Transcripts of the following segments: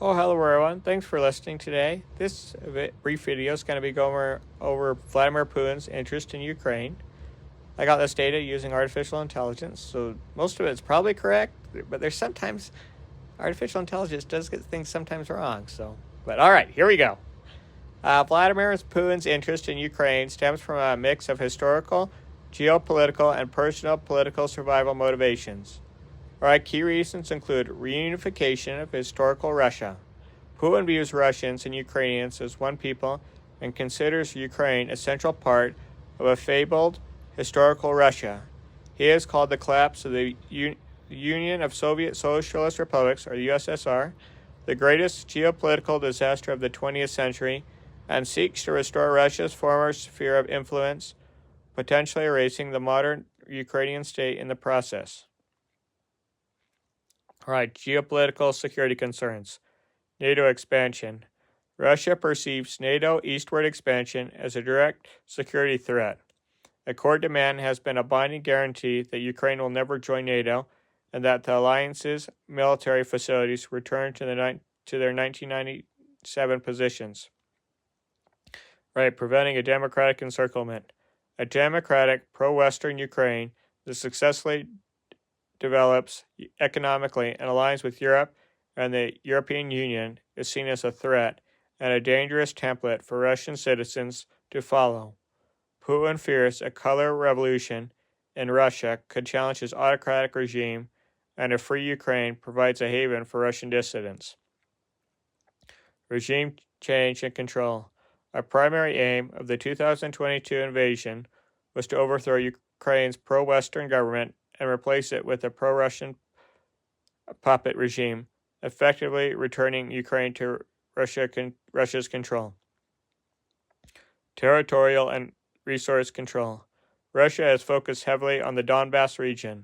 Oh, hello everyone. Thanks for listening today. This brief video is going to be going over Vladimir Putin's interest in Ukraine. I got this data using artificial intelligence, so most of it's probably correct, but there's sometimes artificial intelligence does get things sometimes wrong. But all right, here we go. Vladimir Putin's interest in Ukraine stems from a mix of historical, geopolitical, and personal political survival motivations. All right, key reasons include reunification of historical Russia. Putin views Russians and Ukrainians as one people and considers Ukraine a central part of a fabled historical Russia. He has called the collapse of the Union of Soviet Socialist Republics, or the USSR, the greatest geopolitical disaster of the 20th century, and seeks to restore Russia's former sphere of influence, potentially erasing the modern Ukrainian state in the process. All right, geopolitical security concerns. NATO expansion. Russia perceives NATO eastward expansion as a direct security threat. A core demand has been a binding guarantee that Ukraine will never join NATO and that the alliance's military facilities return to their 1997 positions. Right, preventing a democratic encirclement. A democratic, pro-Western Ukraine that successfully develops economically and aligns with Europe and the European Union is seen as a threat and a dangerous template for Russian citizens to follow. Putin fears a color revolution in Russia could challenge his autocratic regime, and a free Ukraine provides a haven for Russian dissidents. Regime change and control. A primary aim of the 2022 invasion was to overthrow Ukraine's pro-Western government and replace it with a pro-Russian puppet regime, effectively returning Ukraine to Russia's control. Territorial and resource control. Russia has focused heavily on the Donbass region.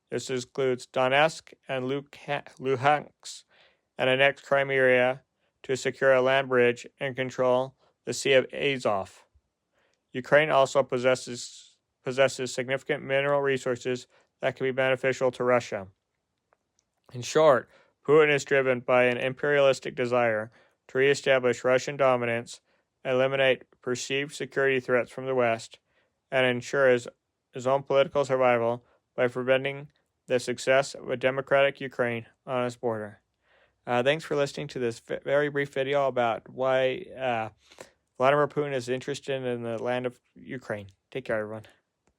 This includes Donetsk and Luhansk, and annexed Crimea to secure a land bridge and control the Sea of Azov. Ukraine also possesses significant mineral resources that can be beneficial to Russia. In short, Putin is driven by an imperialistic desire to reestablish Russian dominance, eliminate perceived security threats from the West, and ensure his own political survival by preventing the success of a democratic Ukraine on its border. Thanks for listening to this very brief video about why Vladimir Putin is interested in the land of Ukraine. Take care, everyone.